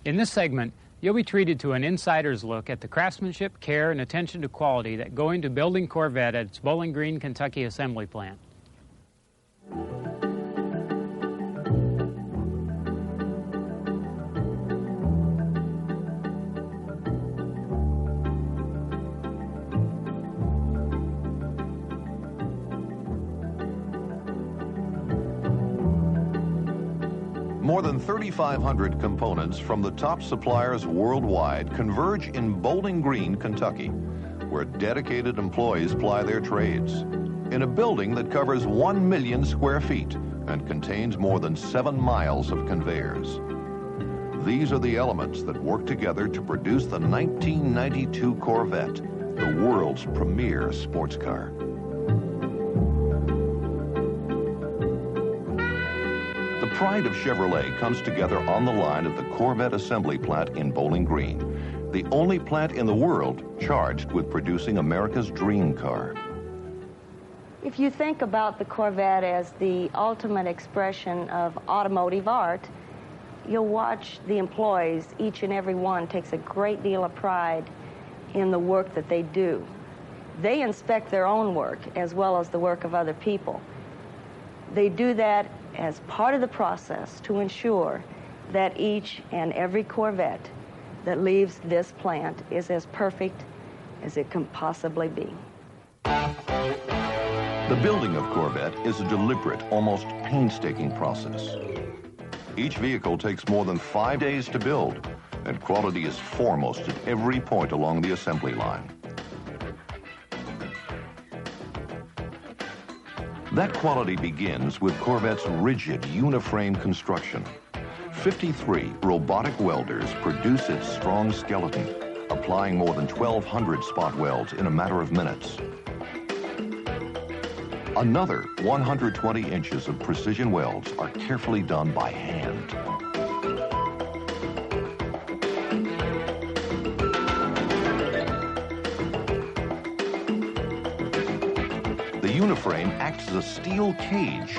In this segment, you'll be treated to an insider's look at the craftsmanship, care, and attention to quality that go into building Corvette at its Bowling Green, Kentucky assembly plant. More than 3,500 components from the top suppliers worldwide converge in Bowling Green, Kentucky, where dedicated employees ply their trades, in a building that covers 1 million square feet and contains more than 7 miles of conveyors. These are the elements that work together to produce the 1992 Corvette, the world's premier sports car. The pride of Chevrolet comes together on the line at the Corvette assembly plant in Bowling Green, the only plant in the world charged with producing America's dream car. If you think about the Corvette as the ultimate expression of automotive art, you'll watch the employees, each and every one takes a great deal of pride in the work that they do. They inspect their own work as well as the work of other people. They do that as part of the process to ensure that each and every Corvette that leaves this plant is as perfect as it can possibly be. The building of Corvette is a deliberate, almost painstaking process. Each vehicle takes more than 5 days to build, and quality is foremost at every point along the assembly line. That quality begins with Corvette's rigid uniframe construction. 53 robotic welders produce its strong skeleton, applying more than 1,200 spot welds in a matter of minutes. Another 120 inches of precision welds are carefully done by hand. The uniframe acts as a steel cage,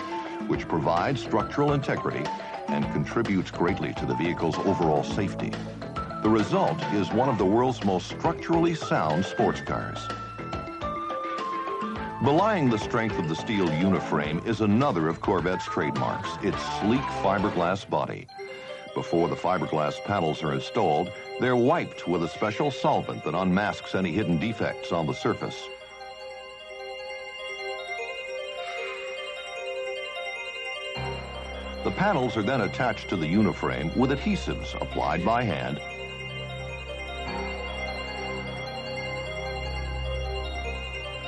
which provides structural integrity and contributes greatly to the vehicle's overall safety. The result is one of the world's most structurally sound sports cars. Belying the strength of the steel uniframe is another of Corvette's trademarks, its sleek fiberglass body. Before the fiberglass panels are installed, they're wiped with a special solvent that unmasks any hidden defects on the surface. The panels are then attached to the uniframe with adhesives applied by hand.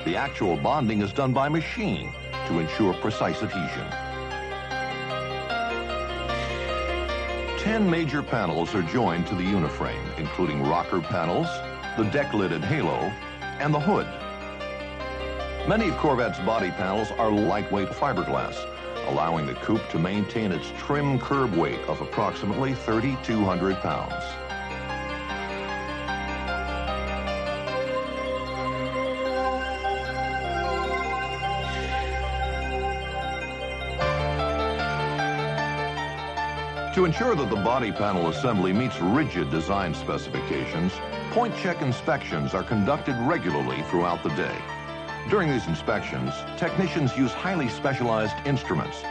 The actual bonding is done by machine to ensure precise adhesion. 10 major panels are joined to the uniframe, including rocker panels, the deck-lidded halo, and the hood. Many of Corvette's body panels are lightweight fiberglass, allowing the coupe to maintain its trim curb weight of approximately 3,200 pounds. To ensure that the body panel assembly meets rigid design specifications, point check inspections are conducted regularly throughout the day. During these inspections, technicians use highly specialized instruments,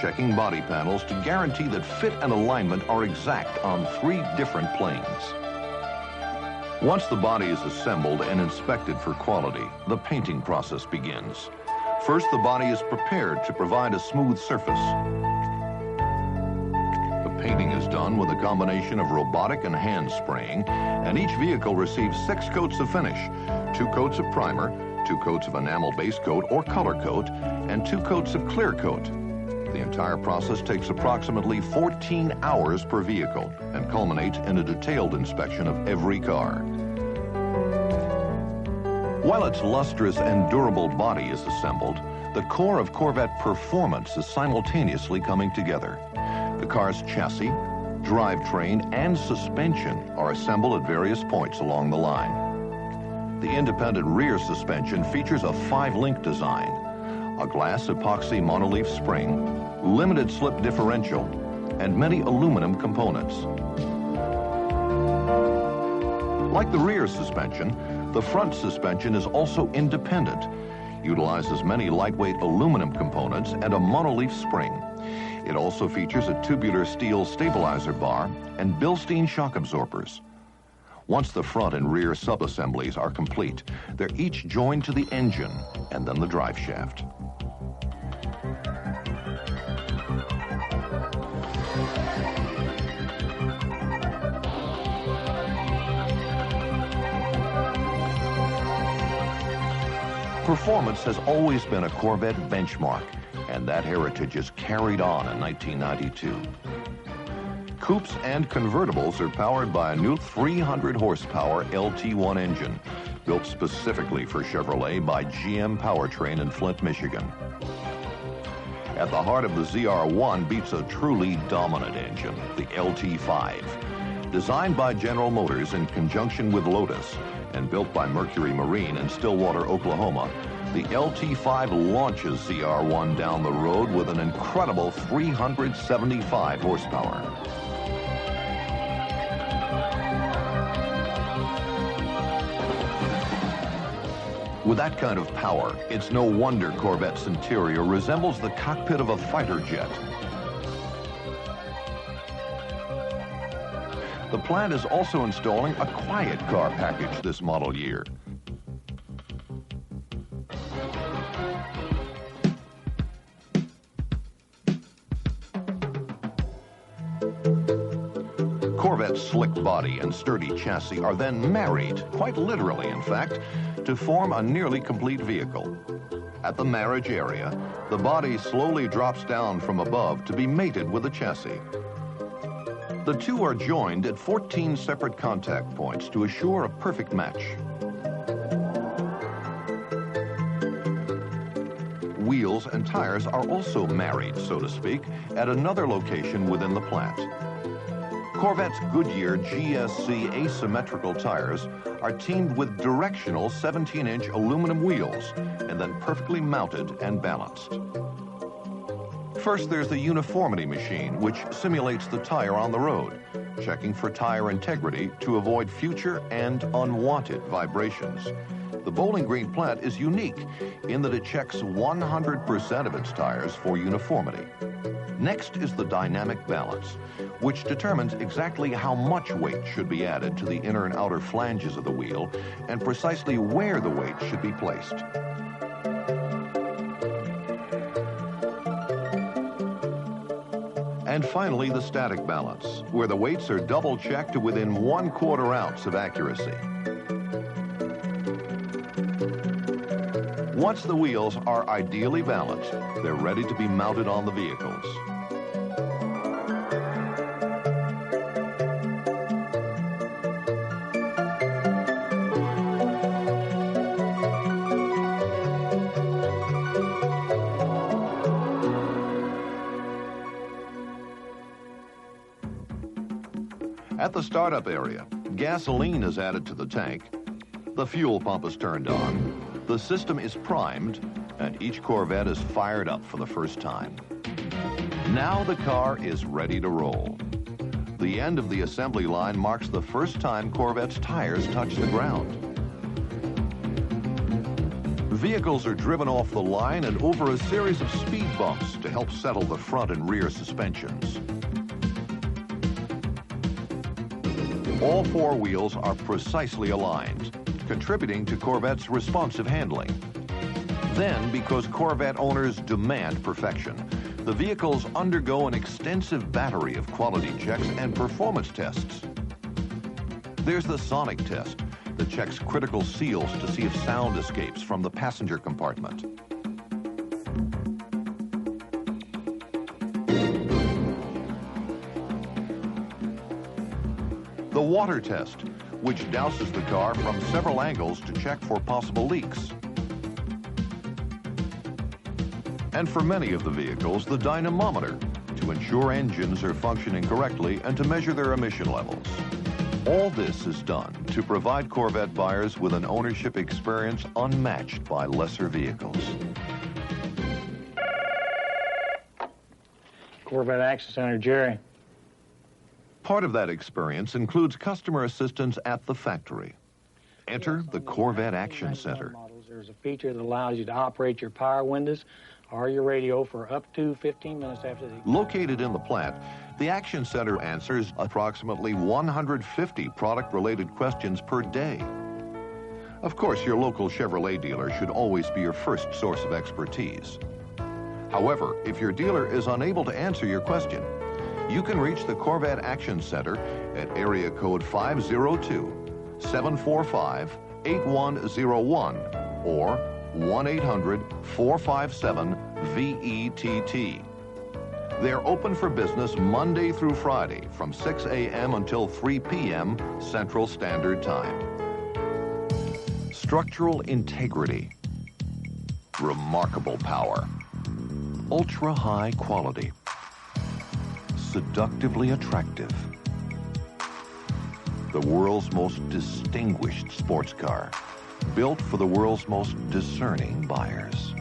checking body panels to guarantee that fit and alignment are exact on 3 different planes. Once the body is assembled and inspected for quality, the painting process begins. First, the body is prepared to provide a smooth surface. Painting is done with a combination of robotic and hand spraying, and each vehicle receives 6 coats of finish, 2 coats of primer, 2 coats of enamel base coat or color coat, and 2 coats of clear coat. The entire process takes approximately 14 hours per vehicle and culminates in a detailed inspection of every car. While its lustrous and durable body is assembled, the core of Corvette performance is simultaneously coming together. The car's chassis, drivetrain, and suspension are assembled at various points along the line. The independent rear suspension features a 5-link design, a glass epoxy monoleaf spring, limited slip differential, and many aluminum components. Like the rear suspension, the front suspension is also independent, utilizes many lightweight aluminum components and a monoleaf spring. It also features a tubular steel stabilizer bar and Bilstein shock absorbers. Once the front and rear subassemblies are complete, they're each joined to the engine and then the drive shaft. Performance has always been a Corvette benchmark, and that heritage is carried on in 1992. Coupes and convertibles are powered by a new 300 horsepower LT1 engine, built specifically for Chevrolet by GM Powertrain in Flint, Michigan. At the heart of the ZR-1 beats a truly dominant engine, the LT5. Designed by General Motors in conjunction with Lotus and built by Mercury Marine in Stillwater, Oklahoma, the LT5 launches ZR-1 down the road with an incredible 375 horsepower. With that kind of power, it's no wonder Corvette's interior resembles the cockpit of a fighter jet. The plant is also installing a quiet car package this model year. Corvette's slick body and sturdy chassis are then married, quite literally in fact, to form a nearly complete vehicle. At the marriage area, the body slowly drops down from above to be mated with the chassis. The two are joined at 14 separate contact points to assure a perfect match. Wheels and tires are also married, so to speak, at another location within the plant. Corvette's Goodyear GSC asymmetrical tires are teamed with directional 17-inch aluminum wheels and then perfectly mounted and balanced. First, there's the uniformity machine, which simulates the tire on the road, checking for tire integrity to avoid future and unwanted vibrations. The Bowling Green plant is unique in that it checks 100% of its tires for uniformity. Next is the dynamic balance, which determines exactly how much weight should be added to the inner and outer flanges of the wheel and precisely where the weight should be placed. And finally, the static balance, where the weights are double-checked to within 1/4 ounce of accuracy. Once the wheels are ideally balanced, they're ready to be mounted on the vehicles. At the startup area, gasoline is added to the tank, the fuel pump is turned on, the system is primed, and each Corvette is fired up for the first time. Now the car is ready to roll. The end of the assembly line marks the first time Corvette's tires touch the ground. Vehicles are driven off the line and over a series of speed bumps to help settle the front and rear suspensions. All four wheels are precisely aligned, contributing to Corvette's responsive handling. Then, because Corvette owners demand perfection, the vehicles undergo an extensive battery of quality checks and performance tests. There's the sonic test that checks critical seals to see if sound escapes from the passenger compartment. The water test, which douses the car from several angles to check for possible leaks. And for many of the vehicles, the dynamometer, to ensure engines are functioning correctly and to measure their emission levels. All this is done to provide Corvette buyers with an ownership experience unmatched by lesser vehicles. Corvette Access Center, Jerry. Part of that experience includes customer assistance at the factory. Enter the Corvette Action Center. There's a feature that allows you to operate your power windows or your radio for up to 15 minutes after the... Located in the plant, the Action Center answers approximately 150 product-related questions per day. Of course, your local Chevrolet dealer should always be your first source of expertise. However, if your dealer is unable to answer your question, you can reach the Corvette Action Center at area code 502-745-8101 or 1-800-457-VETT. They're open for business Monday through Friday from 6 a.m. until 3 p.m. Central Standard Time. Structural integrity, remarkable power, ultra-high quality, seductively attractive. The world's most distinguished sports car, built for the world's most discerning buyers.